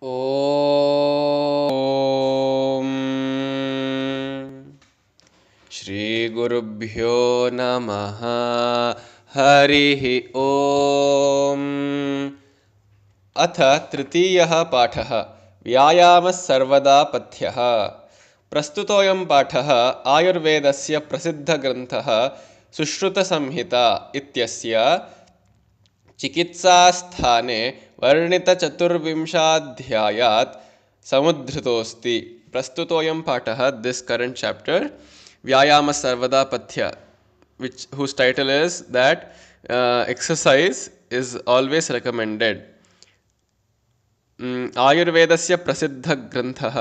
ॐ श्रीगुरुभ्यो नमः। हरिः ॐ। अथ तृतीयः पाठः व्यायामः सर्वदा पथ्यः। प्रस्तुतोऽयं पाठः आयुर्वेदस्य प्रसिद्धग्रन्थः सुश्रुतसंहिता इत्यस्य चिकित्सास्थाने वर्णितचतुर्विंशाध्यायात् समुद्धृतोऽस्ति। प्रस्तुतोऽयं पाठः, दिस current chapter, व्यायाम सर्वदा पथ्य, which whose title is that exercise is always recommended. आयुर्वेदस्य प्रसिद्धग्रन्थः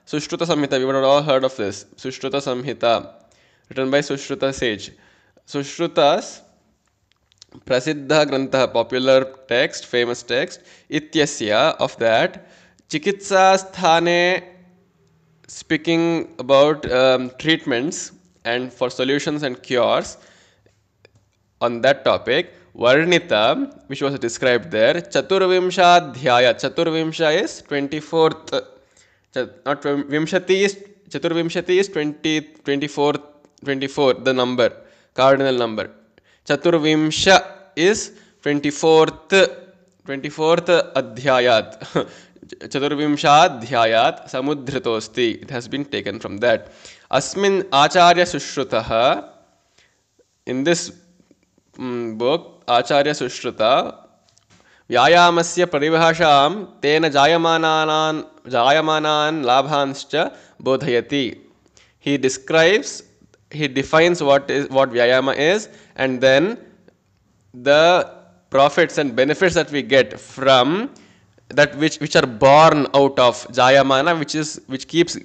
Sushruta Samhita. We would have all heard of this. Sushruta written by Sushruta sage. Sushrutas प्रसिद्ध ग्रंथः, popular text, famous text, इत्यस्य, of that, चिकित्सा स्थाने, speaking about treatments and for solutions and cures. On that topic, Varnita, which was described there, Chaturvimshadhyaya. Chaturvimsha is 24th. Not Vimshati is Chaturvimshati is 20, 24, 24, the number, cardinal number. Chaturvimsha is 24th adhyayat. Chaturvimshadhyayat samudhritosti. It has been taken from that. Asmin Acharya Sushrutaha. In this book, Acharya Sushruta व्यायामस्य परिभाषां तेन जायमानान् लाभांश्च बोधयति. He defines what vyayama is, and then the profits and benefits that we get from that, which are born out of jayamana, which keeps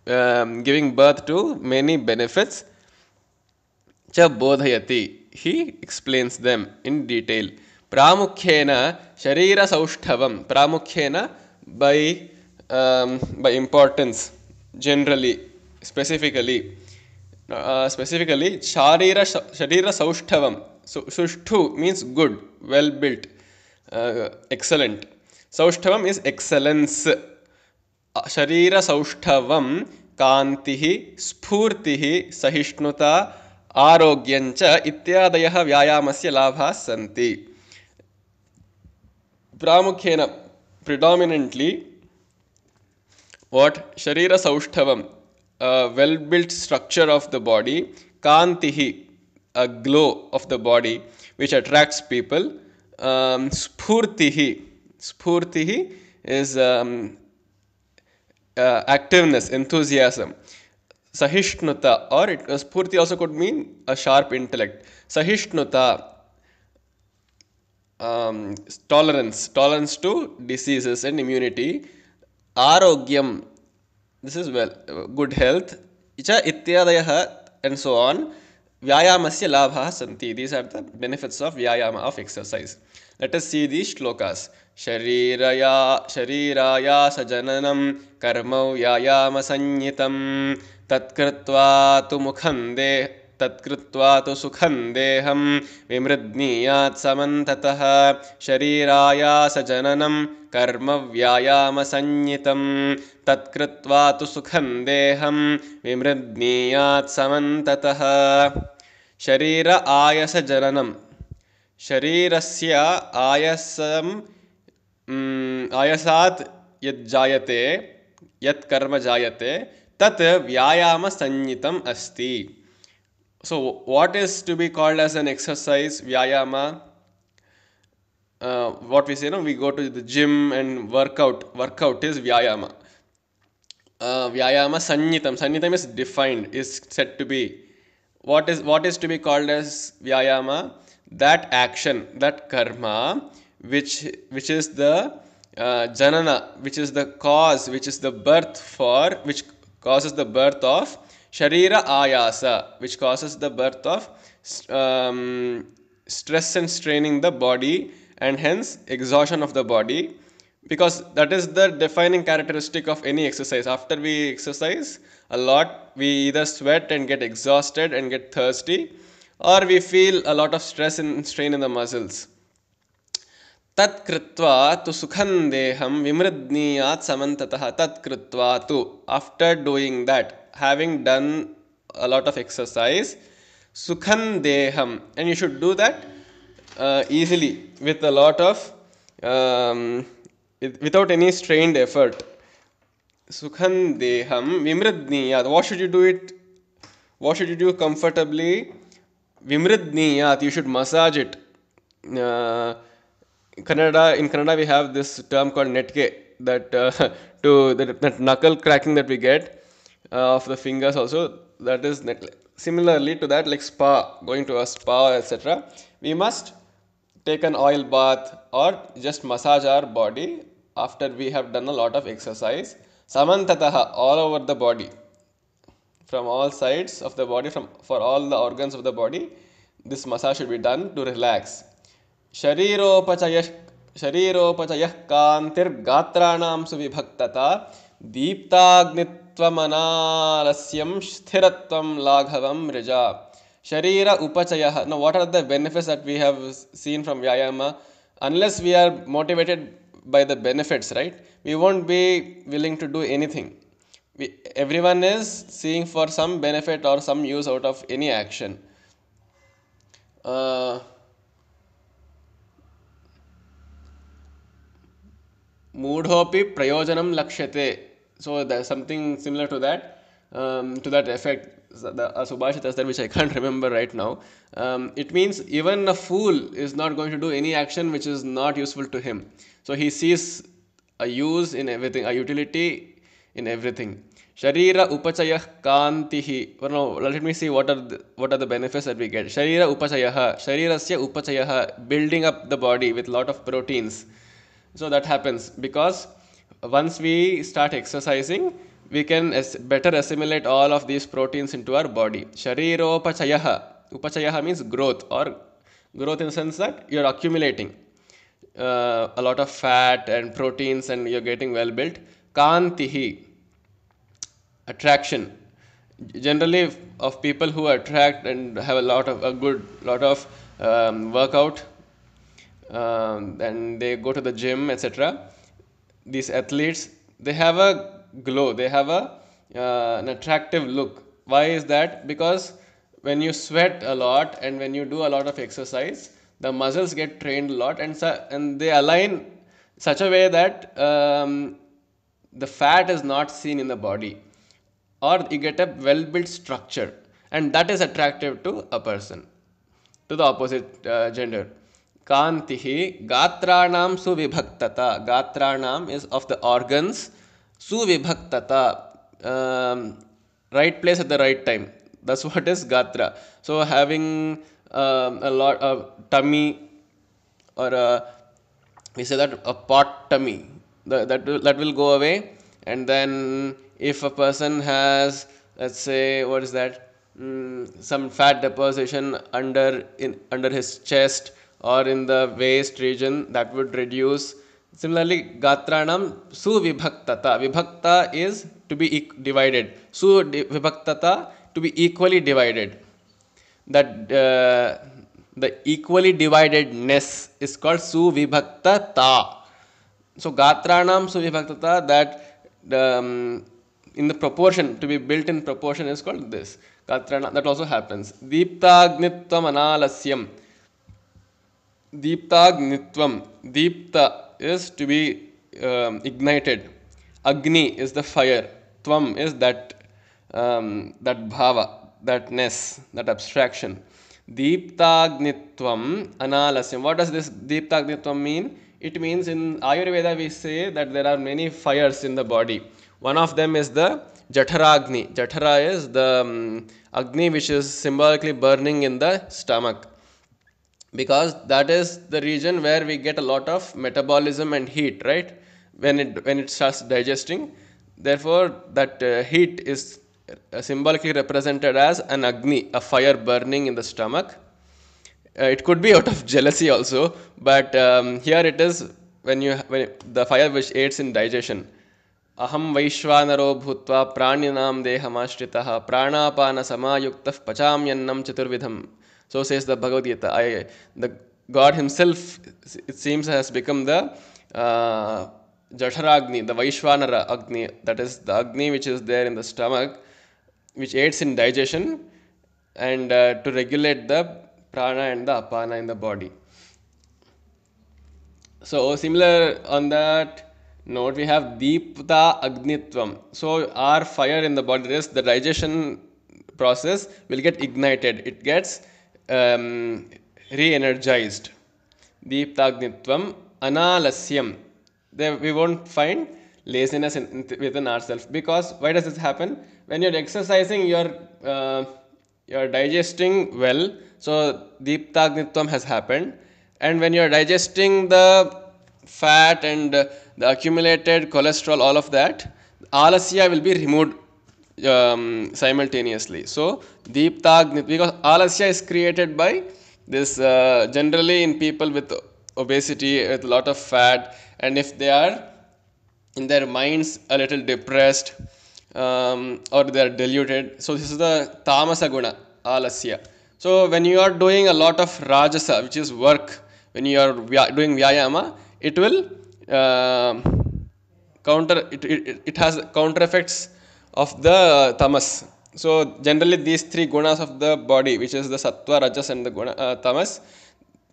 giving birth to many benefits. Cha bodhayati. He explains them in detail. Pramukhyena sharira saushthavam. Pramukhyena by importance, generally, specifically. Sharira saushthavam. So sushthu means good, well built, excellent. Saushthavam is excellence. Sharira saushthavam kantihi spurtihi sahishnuta आरोग्यंच इत्यादयः व्यायामस्य लाभाः सन्ति. प्रामुख्येन, predominantly, what? Sharira saushthavam, a well built structure of the body. Kantihi, a glow of the body which attracts people. Spurtihi is activeness, enthusiasm. Sahishnuta, or Spurti also could mean a sharp intellect. Sahishnuta, tolerance to diseases and immunity. Arogyam, this is good health. Icha ityadayah, and so on. Vyayamasya labhaः santi. These are the benefits of vyayama, of exercise. Let us see these shlokas. Shariraya sajananam karma vyayama sanyitam tatkritva tu mukhande तत्कृत्वा तु सुखं देहं विमृद्नीयात् समन्ततः शरीरायासजननं कर्म व्यायामसंज्ञितं तत्कृत्वा तु सुखं देहं विमृद्नीयात् समन्ततः. शरीर आयसजननं. शरीरस्य आयसात् यज्जायते, यत् कर्म जायते, तत् व्यायामसंज्ञितम् अस्ति. So what is to be called as an exercise, vyayama? What we say, we go to the gym and workout. Workout is vyayama. Vyayama sanyitam. Sanyitam is defined, is said to be. What is to be called as vyayama? That action, that karma, which is the janana, which is the cause, which is the birth for, which causes the birth of Sharira ayasa, which causes the birth of stress and straining the body, and hence exhaustion of the body, because that is the defining characteristic of any exercise. After we exercise a lot, we either sweat and get exhausted and get thirsty, or we feel a lot of stress and strain in the muscles. तत् कृत्वा तु सुखं देहं विमृद्नीयात् समन्ततः. तत् कृत्वा तु, after doing that, having done a lot of exercise, sukham deham, and you should do that easily with a lot of without any strained effort. Sukham deham vimridniyat. What should you do it? What should you do comfortably? Vimridniyat. You should massage it. Uh, in Kannada, we have this term called netke. That that knuckle cracking that we get of the fingers also. That is similarly to that, like spa, going to a spa, etc. We must take an oil bath or just massage our body after we have done a lot of exercise. Samantataha, all over the body, from all sides of the body, from for all the organs of the body, this massage should be done to relax. शरीरोपचयः शरीरोपचयः कान्तिर्गात्राणां सुविभक्तता दीप्ताग्नित्वमनालस्यं स्थिरत्वं लाघवं मृजा. Sharira upachayah. Now, what are the benefits that we have seen from Vyayama? Unless we are motivated by the benefits, right? We won't be willing to do anything. Everyone is seeing for some benefit or some use out of any action. Moodhopi prayojanam lakshyate. So there's something similar to that effect. The Subhashitas there, which I can't remember right now. It means even a fool is not going to do any action which is not useful to him. So he sees a use in everything, a utility in everything. Sharira upachayah kantihi. Well, no, let me see what are the benefits that we get. Sharira upachayah. Sharirasya upachayah. Building up the body with lot of proteins. So that happens because once we start exercising, we can better assimilate all of these proteins into our body. Shariropachayah. Upachayah means growth, or growth in the sense that you're accumulating a lot of fat and proteins and you're getting well built. Kantihi, attraction. Generally, of people who attract and have a good lot of workout, and they go to the gym, etc. These athletes, they have a glow, they have an attractive look. Why is that? Because when you sweat a lot and when you do a lot of exercise, the muscles get trained a lot, and they align such a way that the fat is not seen in the body, or you get a well built structure, and that is attractive to a person, to the opposite gender. Kantihi gatranam suvibhaktata. Gatranam is of the organs. Suvibhaktata. Right place at the right time. That's what is gatra. So having a lot of tummy, or we say that a pot tummy, that will go away. And then if a person has, let's say, what is that, some fat deposition under his chest or in the waist region, that would reduce. Similarly, gatranam suvibhaktata. Vibhakta is to be divided. Vibhaktata, to be equally divided. That the equally dividedness is called suvibhaktata. So gatranam suvibhaktata, that in the proportion, to be built in proportion, is called this. Gatrana, that also happens. Deeptagnitvam analasyam. Deeptagnitvam. Deepta is to be ignited. Agni is the fire. Tvam is that bhava, that ness, that abstraction. Deeptagnitvam analasyam. What does this Deeptagnitvam mean? It means in Ayurveda we say that there are many fires in the body. One of them is the Jatharagni. Jathara is the Agni which is symbolically burning in the stomach, because that is the region where we get a lot of metabolism and heat, right? When it starts digesting. Therefore, that heat is symbolically represented as an Agni, a fire burning in the stomach. It could be out of jealousy also, but here it is when the fire which aids in digestion. Aham Vaishvanaro bhutva praninam dehamashritah pranapana samayuktah pachamyannam chaturvidham. So says the Bhagavad Gita. The God himself, it seems, has become the Jaఠaragni, the Vaishvanara Agni, that is the Agni which is there in the stomach, which aids in digestion and to regulate the prana and the apana in the body. So similar on that note, we have Deepta Agnitvam. So our fire in the body, is the digestion process will get ignited. It gets re-energized. Deepta Agnitvam Analasyam. There we won't find laziness within ourselves, because why does this happen? When you're exercising, you're digesting well. So Deepta Agnitvam has happened, and when you're digesting the fat and the accumulated cholesterol, all of that, alasya will be removed simultaneously. So deepta, because alasya is created by this generally in people with obesity, with a lot of fat, and if they are in their minds a little depressed, or they are deluded. So this is the tamasa guna, alasya. So when you are doing a lot of rajasa, which is work, when you are doing vyayama, it will it has counter effects of the tamas. So generally these three gunas of the body, which is the sattva, rajas, and the guna, tamas,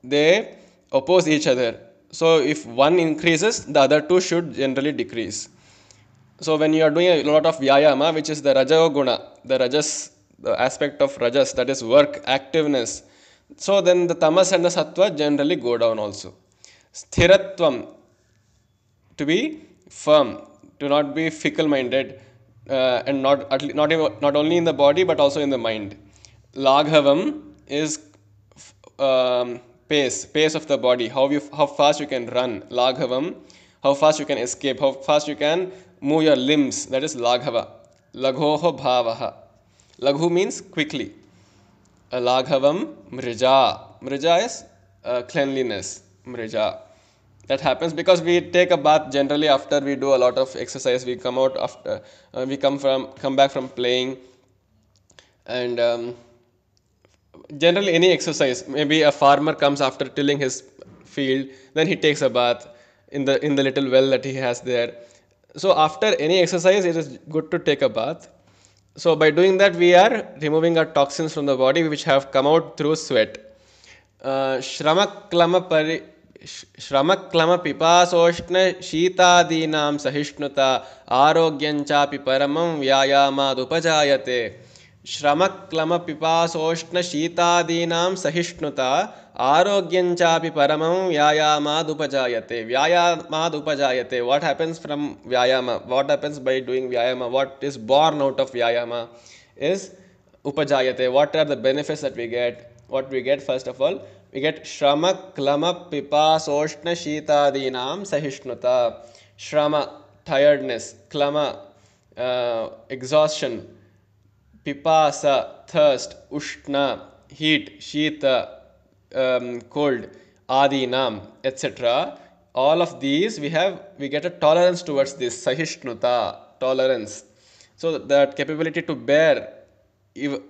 they oppose each other. So if one increases, the other two should generally decrease. So when you are doing a lot of vyayama, which is the raja guna, the rajas, the aspect of rajas, that is work, activeness, so then the tamas and the sattva generally go down also. Sthiratvam, to be firm, to not be fickle-minded, and not only in the body but also in the mind. Laghavam is pace of the body, how fast you can run. Laghavam, how fast you can escape, how fast you can move your limbs. That is laghava. Laghoho bhavaha. Laghu means quickly. Laghavam mrija. Mrija is cleanliness. Mrija. That happens because we take a bath generally after we do a lot of exercise. We come out after we come back from playing, and generally any exercise. Maybe a farmer comes after tilling his field, then he takes a bath in the little well that he has there. So after any exercise, it is good to take a bath. So by doing that, we are removing our toxins from the body which have come out through sweat. श्रमक्लम पिपासोष्ण शीतादीनां सहिष्णुता आरोग्यञ्चापि परमं व्यायामादुपजायते. श्रमक्लम पिपासोष्ण शीतादीनां सहिष्णुता आरोग्यञ्चापि परमं व्यायामादुपजायते. Vyayamaadupajayate. What happens from vyayama? What happens by doing vyayama? What is born out of vyayama is upajayate. What are the benefits that we get? What we get, first of all, we get shrama, klama, pipasoshna, shitadinam, sahishnuta. Shrama, tiredness. Klama, exhaustion. Pipasa, thirst. Ushna, heat. Shita, cold. Adinam, etc. All of these we get a tolerance towards this. Sahishnuta, tolerance. So that capability to bear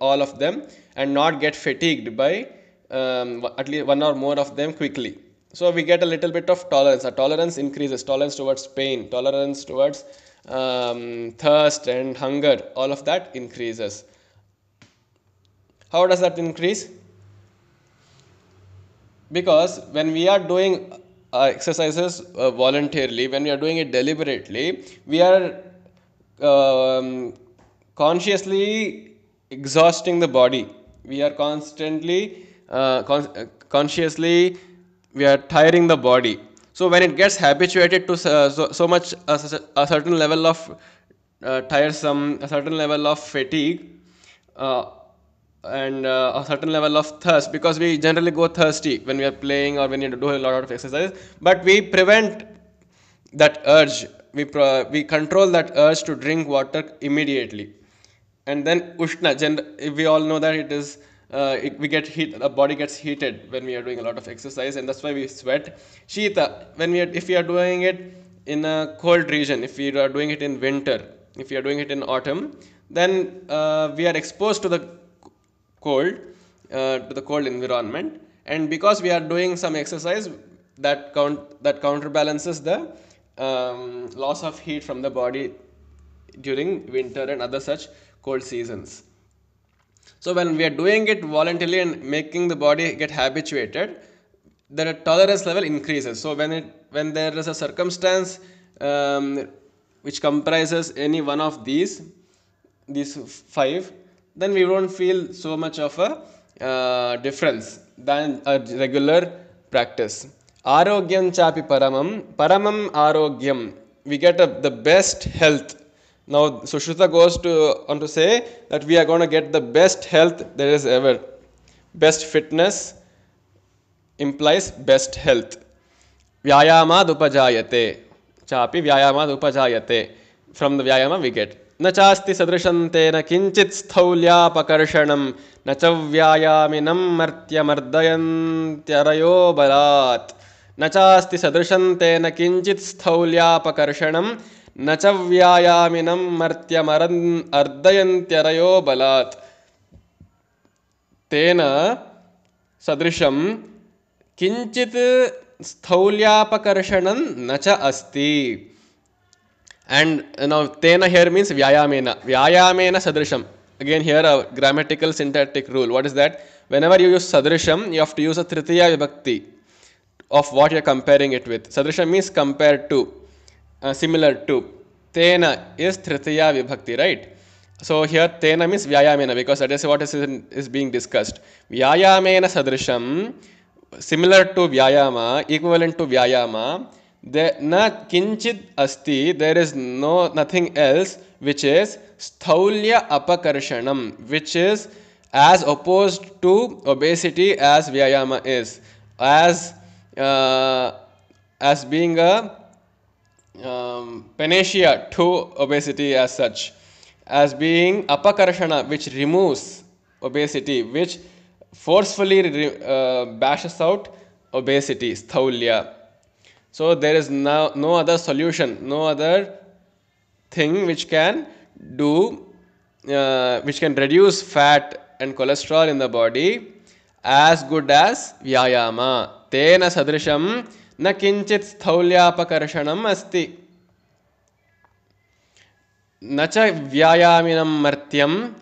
all of them and not get fatigued by at least one or more of them quickly. So we get a little bit of tolerance. Our tolerance increases. Tolerance towards pain, tolerance towards thirst and hunger, all of that increases. How does that increase? Because when we are doing exercises voluntarily, when we are doing it deliberately, we are consciously exhausting the body. We are constantly consciously we are tiring the body. So when it gets habituated to so much a certain level of tiresome, a certain level of fatigue, and a certain level of thirst, because we generally go thirsty when we are playing or when we do a lot of exercise, but we prevent that urge. We control that urge to drink water immediately. And then ushna, we all know that it is we get heat, the body gets heated when we are doing a lot of exercise, and that's why we sweat. Shita, if we are doing it in a cold region, if we are doing it in winter, if we are doing it in autumn, then we are exposed to the cold environment, and because we are doing some exercise, that counterbalances the loss of heat from the body during winter and other such cold seasons. So when we are doing it voluntarily and making the body get habituated, the tolerance level increases. So when there is a circumstance which comprises any one of these five, then we won't feel so much of a difference than a regular practice. Arogyam chapi paramam arogyam. We get the best health. Now Sushruta goes on to say that we are going to get the best health there is ever. Best fitness implies best health. Vyayamad upajayate. Chapi vyayamad upajayate. From the vyayama we get. न चास्ति सदृशं तेन किंचित् स्थौल्यापकर्षणं न च व्यायामिनं मर्त्यमर्दयन्त्यरयो बलात्. न चास्ति सदृशं तेन किंचित् स्थौल्यापकर्षणं न च व्यायामिनं मर्त्यमर्दयन्त्यरयो बलात्. तेन सदृशं किंचित् स्थौल्यापकर्षणं न च अस्ति. And now tena here means vyayamena. Vyayamena sadrisham. Again here a grammatical syntactic rule. What is that? Whenever you use sadrisham, you have to use a tritiya vibhakti of what you are comparing it with. Sadrisham means compared to, similar to. Tena is tritiya vibhakti, right? So here tena means vyayamena, because that is what is being discussed. Vyayamena sadrisham, similar to vyayama, equivalent to vyayama. Na kinchid asti, there is nothing else which is sthaulya apakarshanam, which is as opposed to obesity as vyayama is, as being a panacea to obesity as such, as being apakarshana, which removes obesity, which forcefully bashes out obesity, sthaulya. So there is no other solution, no other thing which can reduce fat and cholesterol in the body as good as vyayama. Tena sadrisham na kinchit sthaulyapakaršanam asti. Na cha vyayaminam martyam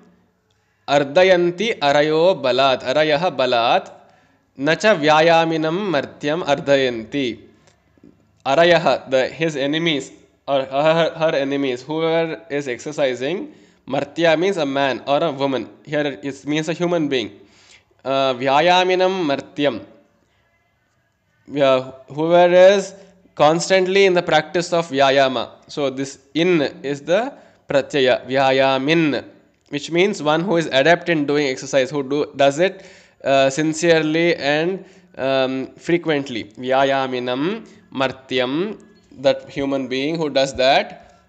ardayanti arayo balat. Arayaha balat. Na cha vyayaminam martyam ardayanti. Arayaha, his enemies or her enemies, whoever is exercising. Martya means a man or a woman. Here it means a human being. Vyayaminam martyam. Whoever is constantly in the practice of vyayama. So this in is the pratyaya, vyayamin, which means one who is adept in doing exercise, who does it sincerely and frequently. Vyayaminam martyam, that human being who does that.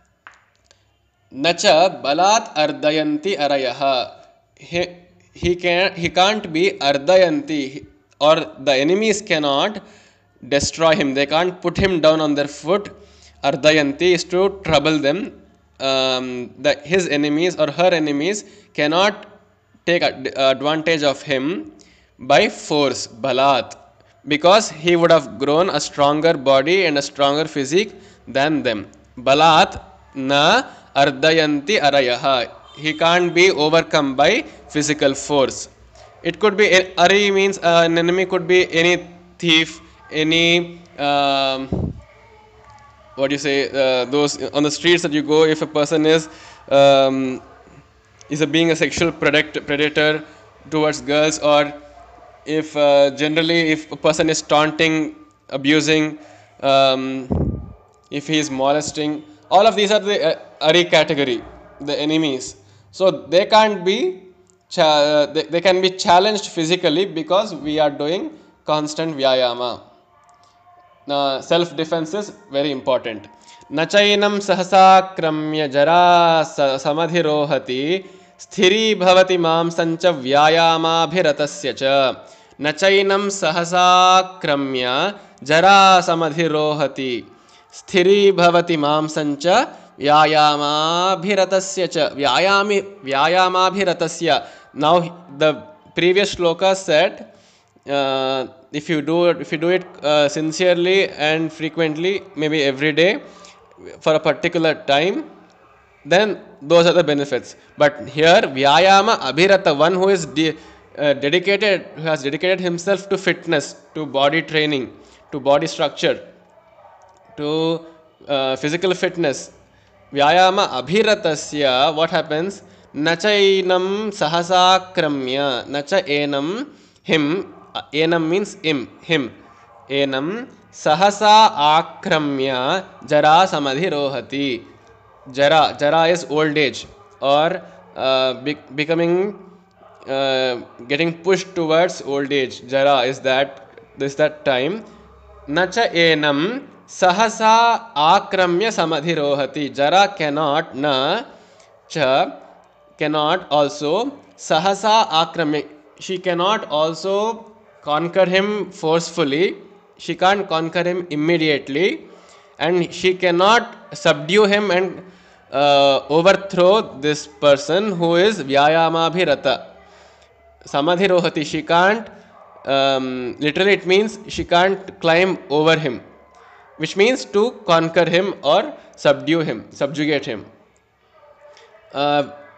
Nacha balat ardayanti arayaha. He can't be ardayanti, or the enemies cannot destroy him. They can't put him down on their foot. Ardayanti is to trouble them. His enemies or her enemies cannot take advantage of him by force, balat, because he would have grown a stronger body and a stronger physique than them. Balat na ardayanti arayaha. He can't be overcome by physical force. It could be, Ari means an enemy could be any thief, any those on the streets that you go. If a person is being a sexual predator towards girls, or if generally if a person is taunting, abusing, if he is molesting, all of these are the Ari category, the enemies. So they can't be they can be challenged physically because we are doing constant vyayama. Self-defense is very important. Nachainam sahasakramya jara samadhirohati sthiri bhavati mamsancha vyayamabhiratasya cha. Nachainam sahasakramya jara samadhirohati sthiri bhavati mamsancha vyayamabhiratasya cha. Vyayamabhiratasya. Now the previous shloka said if you do it sincerely and frequently, maybe every day for a particular time, then those are the benefits. But here vyayama abhirata, one who is dedicated, who has dedicated himself to fitness, to body training, to body structure, to physical fitness. Vyayama abhiratasya, what happens? Nachainam sahasakramya, nacha enam, him, enam means him, enam sahasa akramya jara samadhirohati. Jara is old age, or becoming, getting pushed towards old age. Jara is that time. Nacha enam sahasa akramya samadhirohati. Jara cannot, na cha cannot also, sahasa akramya, she cannot also conquer him forcefully. She can't conquer him immediately, and she cannot subdue him and overthrow this person who is vyayamabhirata. Samadhirohati, she can't, literally it means she can't climb over him, which means to conquer him or subjugate him.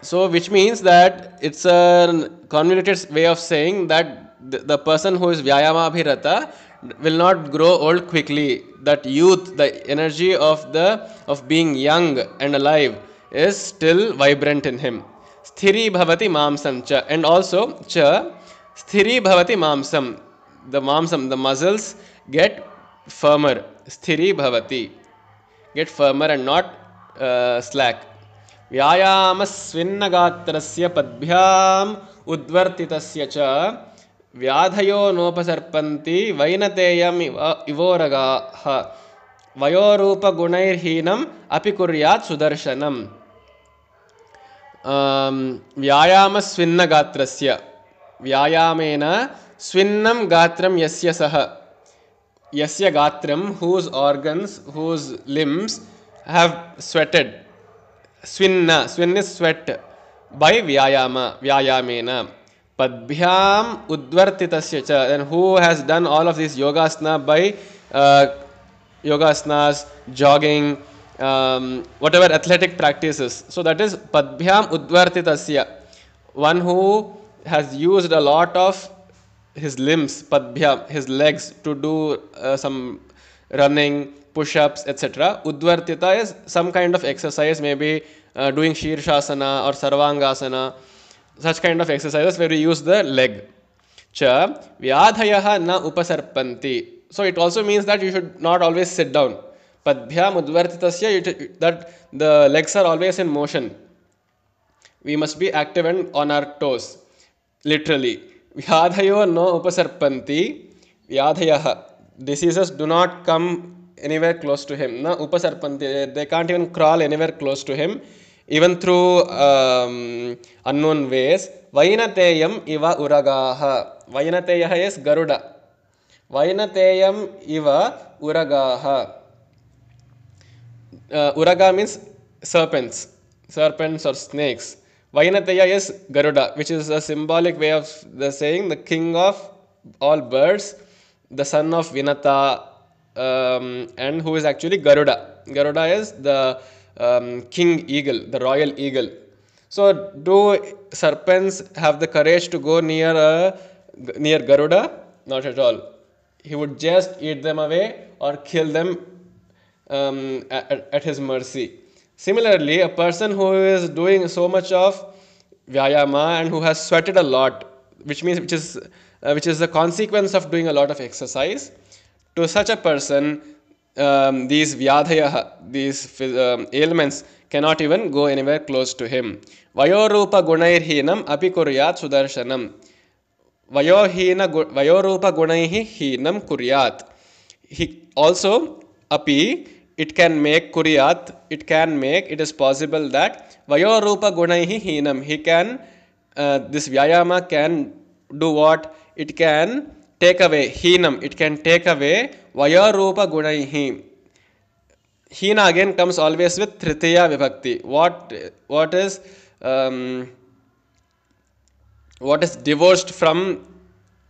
So which means that it's a convoluted way of saying that the person who is vyayamabhirata will not grow old quickly. That youth, the energy of being young and alive is still vibrant in him. Sthiri bhavati mamsam cha, and also cha sthiri bhavati mamsam. The muscles get firmer. Sthiri bhavati, get firmer and not slack. व्यायामस्विन्नगात्रस्य पद्भ्याम् उद्वर्तितस्य च व्याधयो नोपसर्पन्ति वैनतेयम् इवोरगाः वयोरूपगुणैर्हीनम् अपि कुर्यात् सुदर्शनम्. व्यायामस्विन्नगात्रस्य, व्यायामेन स्विन्नं गात्रं यस्य सः, yasya gatram, whose organs, whose limbs have sweated. Swinna is sweat, by vyayamena. Padbhyam udvartitasya cha, and who has done all of these yogasana by yogasanas, jogging, whatever athletic practices. So that is padbhyam udvartitasya, one who has used a lot of his limbs, padbhyam, his legs, to do some running, push-ups, etc. Udvartita is some kind of exercise, maybe doing Shirshasana or Sarvangasana, such kind of exercises where we use the leg. Cha vyadhayaha na upasarpanti. So it also means that you should not always sit down. Padbhyam udvartitasya, that the legs are always in motion. We must be active and on our toes, literally. Vyadhayo no upasarpanti. Vyadhayaha, diseases do not come anywhere close to him. Na upasarpanti, they can't even crawl anywhere close to him, even through unknown ways. Vainateyam iva uragaha. Vainateya is Garuda. Vainateyam iva uragaha. Uraga means serpents or snakes. Vainateya is Garuda, which is a symbolic way of the saying the king of all birds, the son of Vinata, and who is actually Garuda. Garuda is the king eagle, the royal eagle. So do serpents have the courage to go near Garuda? Not at all. He would just eat them away or kill them at his mercy. Similarly, a person who is doing so much of vyayama and who has sweated a lot, which is the consequence of doing a lot of exercise, to such a person, these vyadhaya, these ailments cannot even go anywhere close to him. Vayorupa gunairhinam api kuryat sudarshanam. Vayorupa gunaihi hinam kuryat. He also, api, it can make kuryat, it is possible that vayorupa gunaihi hinam, he can, this vyayama can do what? It can take away, hinam, it can take away vayorupa gunaihi. Hina again comes always with tritiya vibhakti. What is divorced from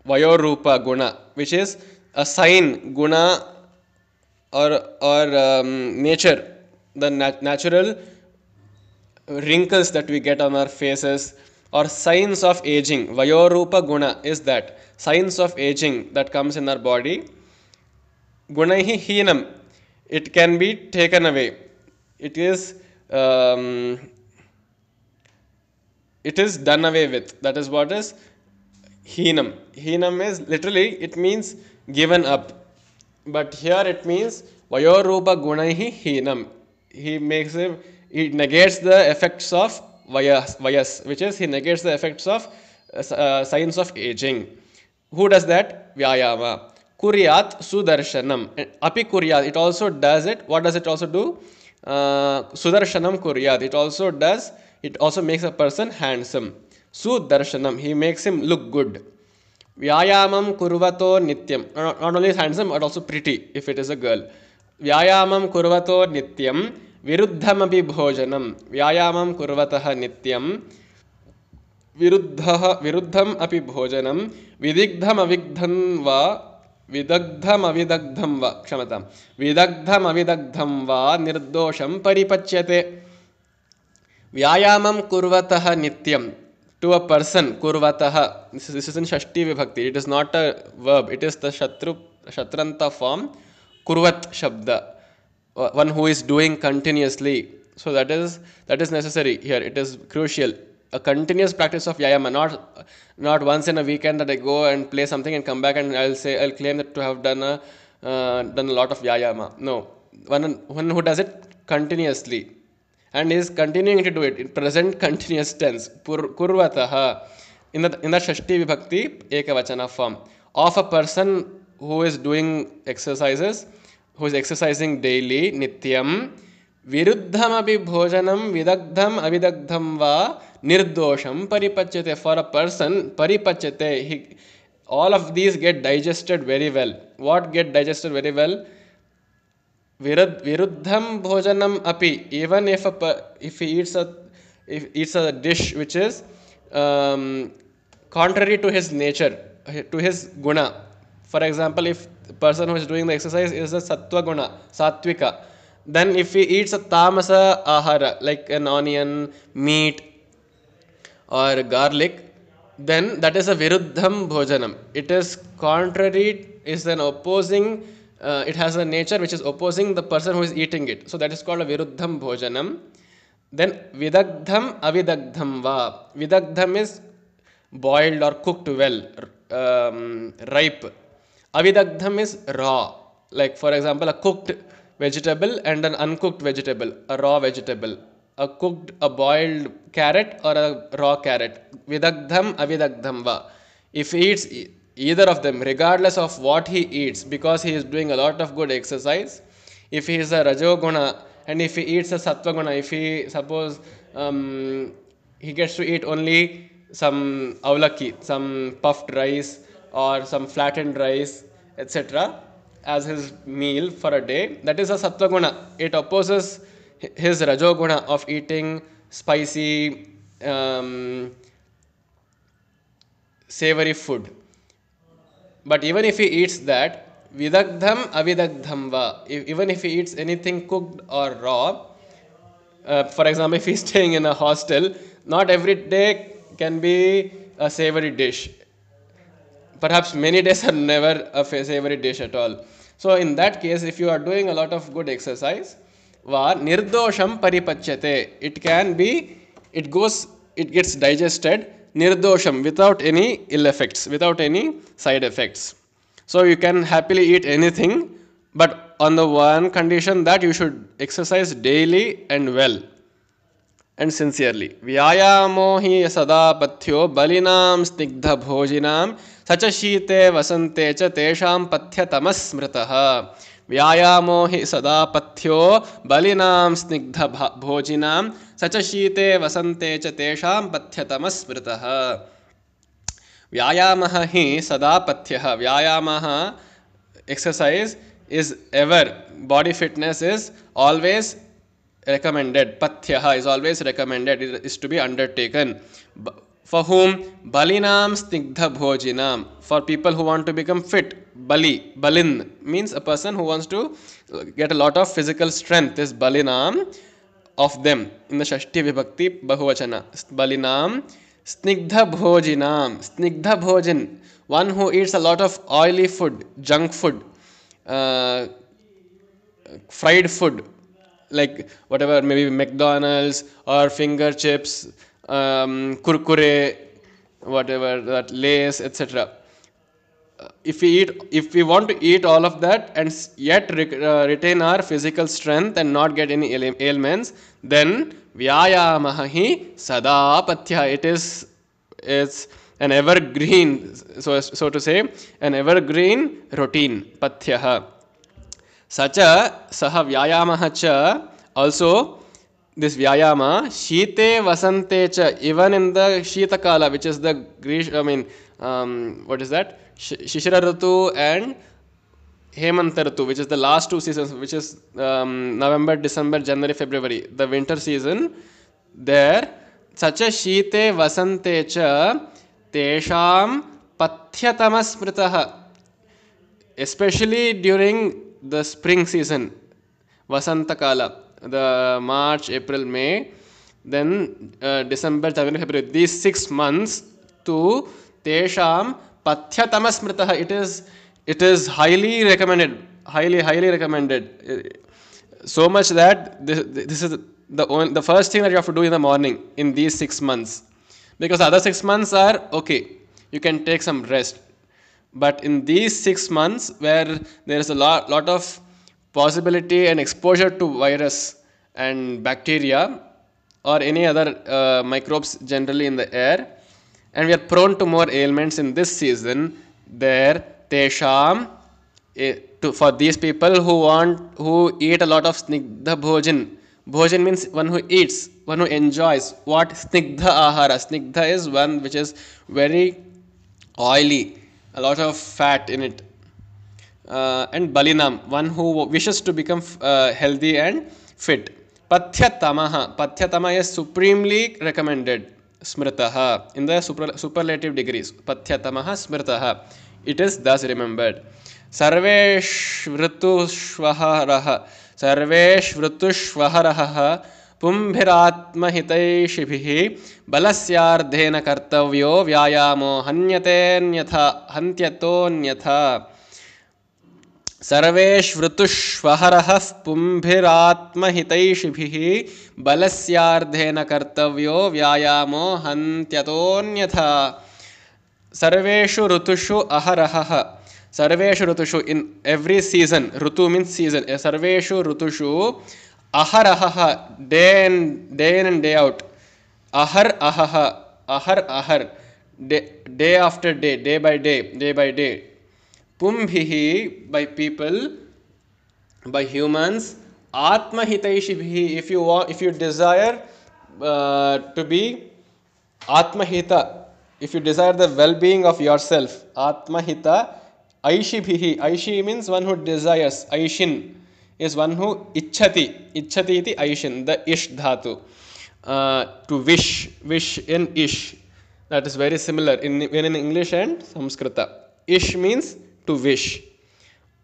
Vayorupa guna, which is a sign, guna, or nature, the natural wrinkles that we get on our faces, or signs of aging. Vayorupa guna is that signs of aging that comes in our body. Gunaihi heenam, it can be taken away. It is um, it is done away with. That is what is heenam. Heenam is literally, it means given up. But here it means vayorupa gunaihi heenam. He negates the effects of vayas, which is he negates the effects of signs of aging. Who does that? Vyayama. Kuryat sudarshanam. Api kuryat. It also does it. What does it also do? Sudarshanam kuryat. It also makes a person handsome. Sudarshanam. He makes him look good. Vyayamam kurvato nityam. Not only is handsome, but also pretty if it is a girl. Vyayamam kurvato nityam. Viruddham api bhojanam. Vyayamam kurvatah nityam. विरुद्धम अपि भोजनम विदिग्धम अविग्धम वा विदग्धम अविदग्धम वा क्षमतां विदग्धम अविदग्धम वा निर्दोषं परिपच्यते. व्यायामं कुर्वतः नित्यं, to a person, kurvatah, this is in Shashti Vibhakti, it is not a verb, it is the Shatranta form, kurvat shabda, one who is doing continuously. So that is necessary here, it is crucial. A continuous practice of vyayama, not once in a weekend that I go and play something and come back and I'll claim that to have done a lot of vyayama. No, one who does it continuously and is continuing to do it in present continuous tense, kurvataha, in the Shashti Vibhakti ekavachana form, of a person who is doing exercises, who is exercising daily, nityam, viruddham api bhojanam vidagdham avidagdham va nirdosham paripachyate. For a person, paripachyate, all of these get digested very well. What get digested very well? Viruddham bhojanam api, even if he eats a dish which is contrary to his nature, to his guna. For example, if the person who is doing the exercise is a sattva guna, sattvika, then if he eats a tamasa ahara, like an onion, meat, or garlic, then that is a viruddham bhojanam. It is contrary, is an opposing, it has a nature which is opposing the person who is eating it. So that is called a viruddham bhojanam. Then vidagdham avidagdham va. Vidagdham is boiled or cooked well, ripe. Avidagdham is raw. Like for example, a cooked vegetable and an uncooked vegetable, a raw vegetable. A boiled carrot or a raw carrot. Vidagdham avidagdham va. If he eats either of them, regardless of what he eats, because he is doing a lot of good exercise, if he is a rajoguna and if he eats a sattvaguna, if he suppose he gets to eat only some avalaki, some puffed rice or some flattened rice, etc., as his meal for a day, that is a sattvaguna. It opposes his rajoguna of eating spicy, savory food. But even if he eats that, vidagdham avidagdham va, even if he eats anything cooked or raw, for example, if he's staying in a hostel, not every day can be a savory dish. Perhaps many days are never a savory dish at all. So in that case, if you are doing a lot of good exercise, va nirdosham paripachyate, it gets digested nirdosham, without any ill effects, without any side effects. So you can happily eat anything, but on the one condition that you should exercise daily and well and sincerely. Vyayamo hi sada pathyo balinam snigdha bhojinam sacha shite vasante cha tesham pathyatamas smritaha. Vyayamo hi sada pathyo balinam snigdha bhojinam sacha shite vasante cha tesham pathyatamas smritaha. Vyayamah hi sada pathyah. Vyayamah, exercise, is ever, body fitness is always recommended. Pathyah is always recommended, it is to be undertaken For whom? Balinam snigdha bhojinam. For people who want to become fit. Balin means a person who wants to get a lot of physical strength is balinam of them. In the Shashti Vibhakti Bahuvachana. Balinam snigdha bhojinam. Snigdha bhojin. One who eats a lot of oily food, junk food, uh, fried food, like whatever, maybe McDonald's or finger chips, kurkure, whatever that Lays, etc. If we want to eat all of that and yet retain our physical strength and not get any ailments, then vyayamaha hi sadapatya. It's an evergreen, so to say, an evergreen routine. Pathyaha. Sacha saha vyayamah cha, also this vyayama shite vasante cha, even in the shita kala, which is the what is that, shishira ratu and hemanta ratu, which is the last two seasons, which is November, December, January, February, the winter season. There sacha shite vasante cha tesham pathyatama smritaha, especially during the spring season, Vasanta Kala, the March, April, May, then December, January, February, these 6 months, to Tesham Pathyatama Smritaha, it is highly recommended, highly recommended. So much that this is the first thing that you have to do in the morning in these 6 months. Because the other 6 months are okay, you can take some rest. But in these 6 months, where there is a lot of possibility and exposure to virus and bacteria or any other microbes generally in the air, and we are prone to more ailments in this season, there tesham, for these people who eat a lot of snigdha bhojan. Bhojan means one who eats, one who enjoys. What snigdha ahara? Snigdha is one which is very oily, a lot of fat in it. And balinam, one who wishes to become healthy and fit. Pathyatama is supremely recommended. Smritaha, in the superlative degrees. Pathyatamaha smritaha. It is thus remembered. Sarvesh vritushvaharaha. Sarvesh vritushvaharaha. पुंभिरात्महितैषिभिः बलस्यार्धेन कर्तव्यो व्यायामो हन्त्यतोऽन्यथा. सर्वेष्वृतुष्वहरः पुंभिरात्महितैषिभिः बलस्यार्धेन कर्तव्यो व्यायामो हन्त्यतोऽन्यथा. सर्वेषु ऋतुषु अहरहः. सर्वेषु ऋतुषु, in every season, Ritu means season, सर्वेषु ऋतुषु aharaha, day in and day out, ahar, day after day, day by day, pumbhihi, by people, by humans, atmahitaishibhi, if you desire to be atmahita, if you desire the well-being of yourself, atmahita, aishibhihi, aishi means one who desires, aishin is one who ichhati iti aishin, the ish dhatu, to wish in ish, that is very similar in English and Samskrita. Ish means to wish,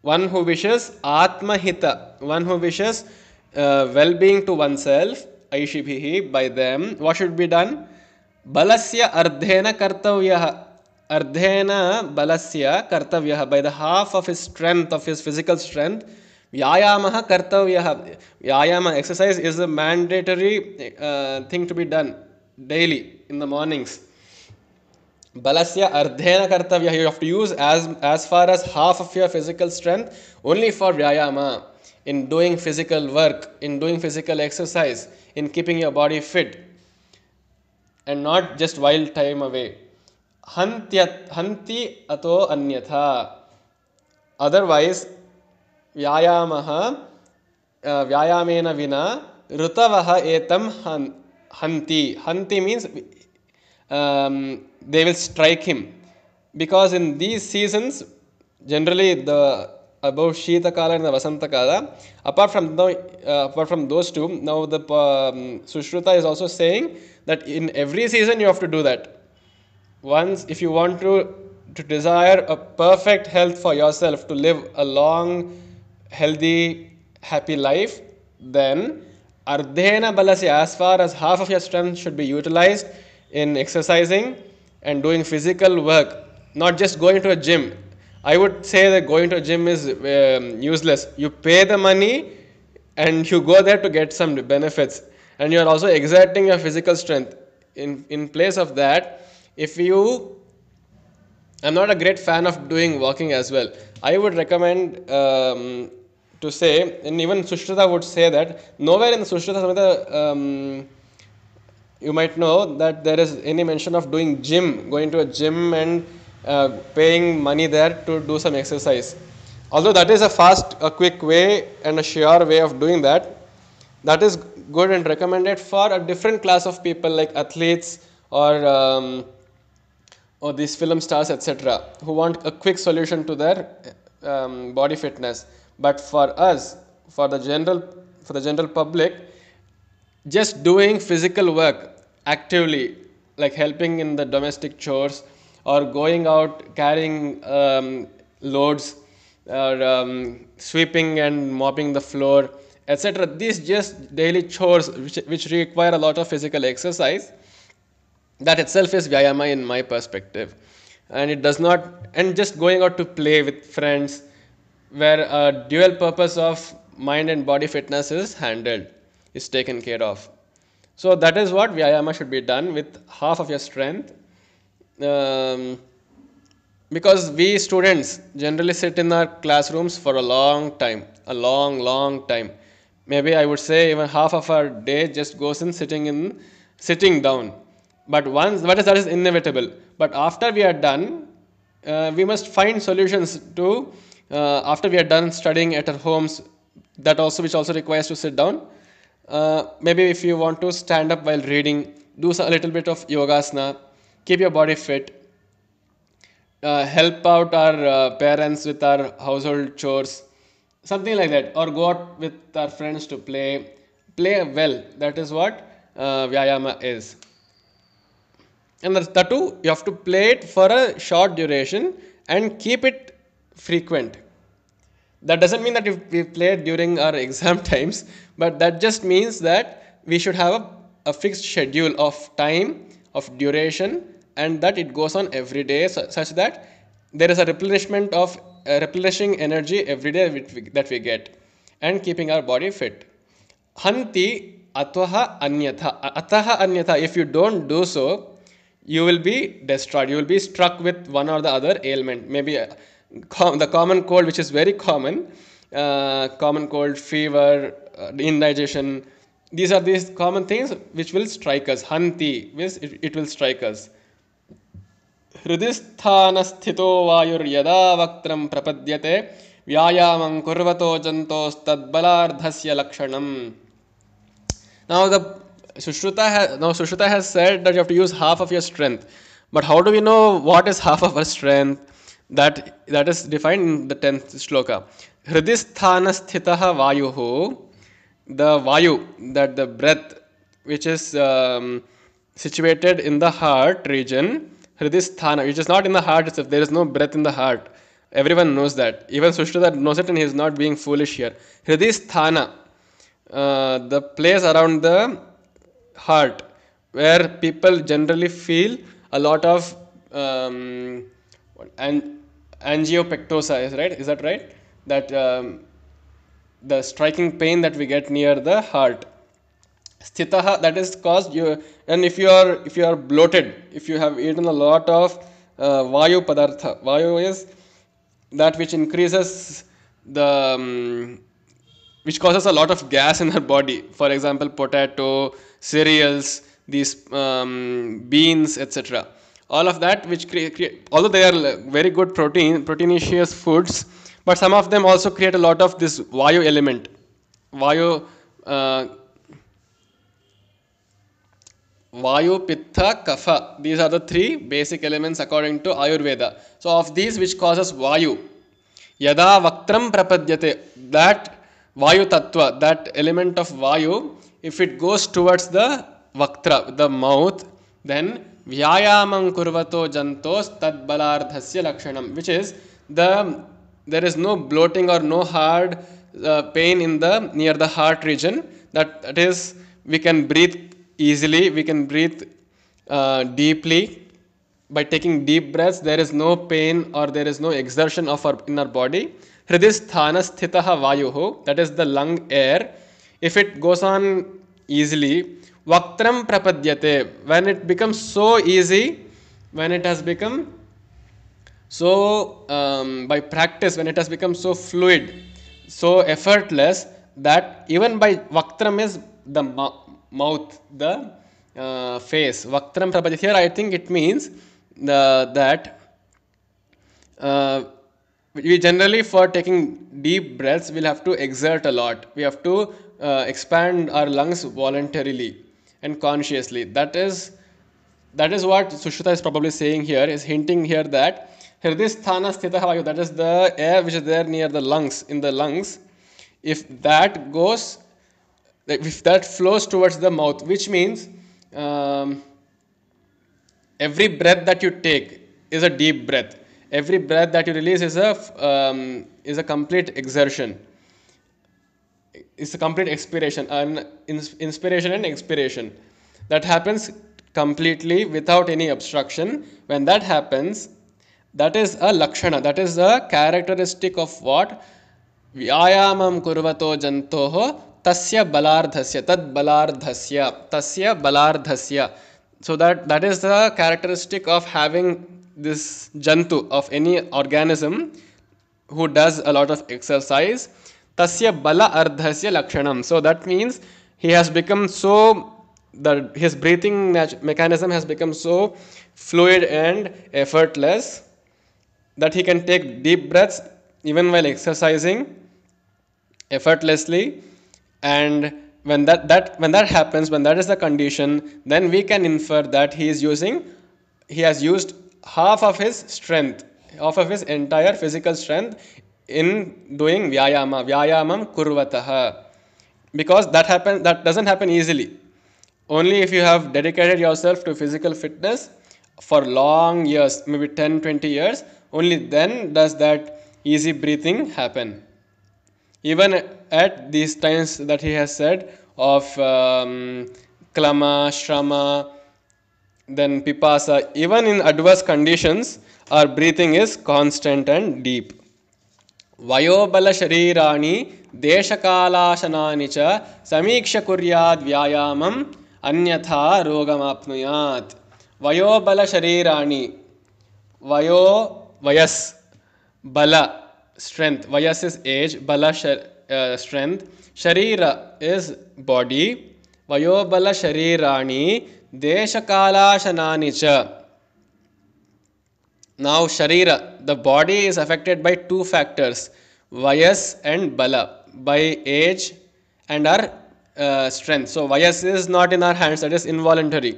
one who wishes atmahita, one who wishes well-being to oneself, aishibhihi, by them. What should be done? Balasya ardhena kartavyah, ardhena balasya kartavyah, by the half of his strength, of his physical strength, vyayamah kartavyah. Vyayama, exercise, is a mandatory thing to be done daily in the mornings. Balasya ardhena kartavyah, you have to use as far as half of your physical strength only for vyayama, in doing physical work, in doing physical exercise, in keeping your body fit, and not just while time away. Hanti ato anyatha. Otherwise, vyayamena vina ritavaha etam hanti. Hanti means they will strike him, because in these seasons, generally the above Shita Kala and the Vasanta Kala, apart from those two, now the Sushruta is also saying that in every season you have to do that. once if you want to desire a perfect health for yourself, to live a long, healthy, happy life, then ardhena balasya, as far as half of your strength should be utilized in exercising and doing physical work, not just going to a gym. I would say that going to a gym is useless. You pay the money and you go there to get some benefits, and you are also exerting your physical strength. In place of that, if you, I'm not a great fan of doing walking as well. I would recommend to say, and even Sushruta would say that nowhere in the Sushruta Samhita you might know that there is any mention of doing gym, going to a gym and paying money there to do some exercise. Although that is a fast, a quick way and a sure way of doing that, that is good and recommended for a different class of people like athletes or these film stars, etc., who want a quick solution to their body fitness. But for us, for the general public, just doing physical work actively, like helping in the domestic chores or going out carrying loads or sweeping and mopping the floor, etc., these just daily chores which require a lot of physical exercise, that itself is vyayama in my perspective. And it does not, and just going out to play with friends where a dual purpose of mind and body fitness is handled, is taken care of. So that is what vyayama should be done with half of your strength. Because we students generally sit in our classrooms for a long time, a long time. Maybe I would say even half of our day just goes in sitting down. But once that is inevitable. But after we are done, we must find solutions to after we are done studying at our homes, that also which also requires to sit down. Maybe if you want to stand up while reading, do a little bit of yogasana, keep your body fit, help out our parents with our household chores, something like that, or go out with our friends to play well. That is what vyayama is. And that too, you have to play it for a short duration and keep it frequent. That doesn't mean that if we play it during our exam times, but that just means that we should have a fixed schedule of time, of duration, and that it goes on every day, such that there is a replenishment of replenishing energy every day that we get, and keeping our body fit. Hanti atvaha anyatha. Ataha anyatha. If you don't do so, you will be destroyed. You will be struck with one or the other ailment. Maybe the common cold, which is very common, common cold, fever, indigestion. These are these common things which will strike us. Hanti means it will strike us. हृदिस्थानस्थितो वायुर्यदा वक्त्रं प्रपद्यते व्यायामं कुर्वतो जन्तोस्तद्बलार्धस्य लक्षणम्. Now Sushruta has said that you have to use half of your strength. But how do we know what is half of our strength? That is defined in the 10th shloka. Hridisthana sthitaha vayuhu. The vayu, that the breath which is situated in the heart region, hridisthana, which is not in the heart itself. There is no breath in the heart. Everyone knows that. Even Sushruta knows it, and he is not being foolish here. Hridisthana, the place around the heart where people generally feel a lot of angiopectosa, is right? Is that right? That the striking pain that we get near the heart. Sthitaha, that is caused you, and if you are bloated, if you have eaten a lot of vayu padartha. Vayu is that which increases the which causes a lot of gas in our body. For example, potato, cereals, these beans, etc. All of that which create, although they are very good proteinaceous foods, but some of them also create a lot of this vayu element. Vayu, pitta, kapha. These are the three basic elements according to Ayurveda. So of these, which causes vayu, yada vaktram prapadyate, that vayu tattva, that element of vayu, if it goes towards the vaktra, the mouth, then vyayamam kurvato jantos tad balardhasya lakshanam, which is there is no bloating or no hard pain in the near the heart region. That is, we can breathe easily, we can breathe deeply. By taking deep breaths, there is no pain or there is no exertion of our in our body. Hridisthana sthitaha vayuho, that is the lung air. If it goes on easily, vaktram prapadyate, when it becomes so easy, when it has become so by practice, when it has become so fluid, so effortless, that even by vaktram is the mouth, the face. Vaktram prapadyate. Here I think it means that we generally, for taking deep breaths, we'll have to exert a lot. We have to expand our lungs voluntarily and consciously. That is what Sushruta is probably saying here, is hinting here that Hridisthana sthita vayu, that is the air which is there near the lungs, in the lungs, if that flows towards the mouth, which means every breath that you take is a deep breath. Every breath that you release is a complete exertion. It's a complete expiration, an inspiration and expiration. That happens completely without any obstruction. When that happens, that is a lakshana, that is a characteristic of what? Vyayamam kurvato jantoho tasya balardhasya, tad balardhasya, tasya balardhasya. So that is the characteristic of having this jantu, of any organism who does a lot of exercise. Tasya bala ardhasya lakshanam. So that means he has become so, his breathing mechanism has become so fluid and effortless that he can take deep breaths even while exercising effortlessly. And when that happens, when that is the condition, then we can infer that he has used half of his strength, half of his entire physical strength in doing vyayamam kurvatah. Because that doesn't happen easily. Only if you have dedicated yourself to physical fitness for long years, maybe 10-20 years, only then does that easy breathing happen. Even at these times that he has said of klama, shrama, then pipasa, even in adverse conditions, our breathing is constant and deep. वयोबल शरीराणि देशकालाशनानि च समीक्ष्य कुर्याद् व्यायामम् अन्यथा रोगमाप्नुयात्. वयोबल शरीराणि, vayo, vayas, bala, strength. Vayas is age, bala strength, sharira is body. Vayobala sharirani deshakalashanani cha. Now sharira, the body is affected by two factors, vayas and bala, by age and our strength. So vayas is not in our hands, that is involuntary,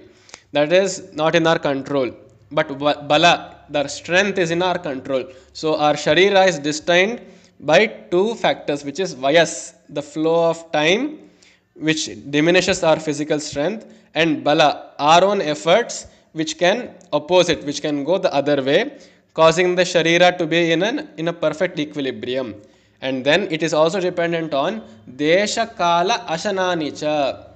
that is not in our control. But bala, the strength, is in our control. So our sharira is destined by two factors, which is vayas, the flow of time, which diminishes our physical strength, and bala, our own efforts, which can oppose it, which can go the other way, causing the sharira to be in a perfect equilibrium. And then it is also dependent on desha kala ashananicha.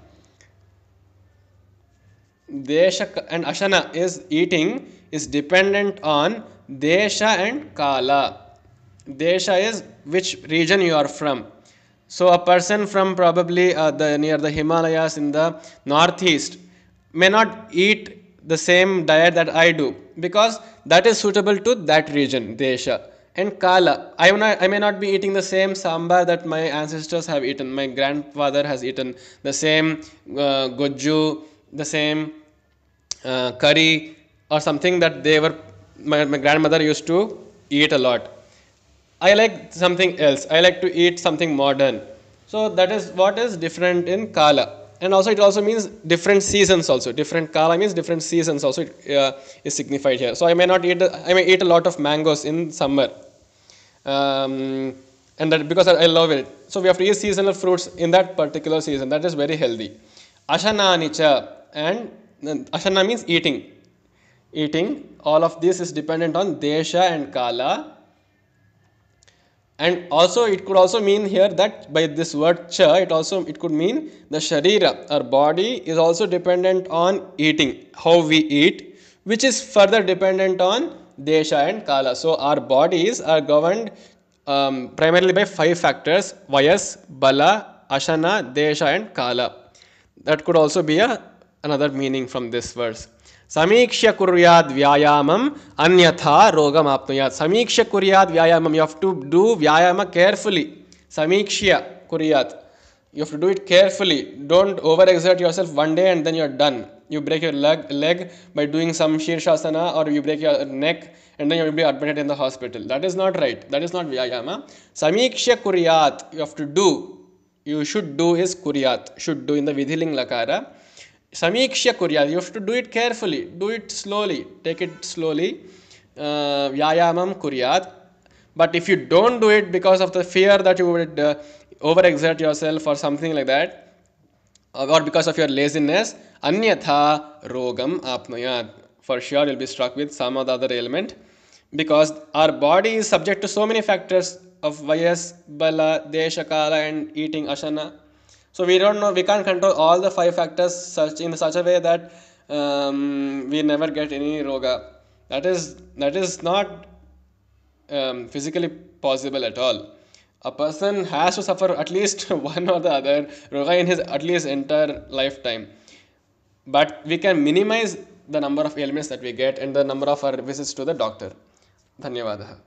Desha and ashana is eating, is dependent on desha and kala. Desha is which region you are from. So a person from probably near the Himalayas in the northeast may not eat the same diet that I do, because that is suitable to that region, desha. And kala, I may not be eating the same sambar that my ancestors have eaten. My grandfather has eaten the same goju, the same curry, or something that my grandmother used to eat a lot. I like something else. I like to eat something modern. So that is what is different in kala. And also it also means different seasons also. Different kala means different seasons also is signified here. So I may eat a lot of mangoes in summer. And that because I love it. So we have to eat seasonal fruits in that particular season. That is very healthy. Ashana nicha, and ashana means eating. eating. All of this is dependent on desha and kala. And also it could also mean here that by this word cha, it could mean the sharira, our body is also dependent on eating, how we eat, which is further dependent on desha and kala. So our bodies are governed primarily by 5 factors: vayas, bala, ashana, desha and kala. That could also be another meaning from this verse. Samikshya kuryad vyayamam anyatha rogam apnuyat. Samikshya kuryad vyayamam. You have to do vyayama carefully. Samikshya kuryat. You have to do it carefully. Don't overexert yourself one day and then you're done. You break your leg by doing some shirshasana, or you break your neck and then you will be admitted in the hospital. That is not right. That is not vyayama. Samikshya kuryat. You have to do. You should do is kuryat. Should do in the vidhiling lakara. Samikshya kuryat. You have to do it carefully. Do it slowly. Take it slowly. Vyayamam kuryat. But if you don't do it because of the fear that you would overexert yourself or something like that, or because of your laziness, anyatha rogam apnuyat. For sure, you'll be struck with some or the other ailment, because our body is subject to so many factors of vayas, bala, desha, kala, and eating, ashana. So we don't know, we can't control all the 5 factors in such a way that we never get any roga. That is not physically possible at all. A person has to suffer at least one or the other roga in his at least entire lifetime. But we can minimize the number of ailments that we get and the number of our visits to the doctor. Dhanyavadaha.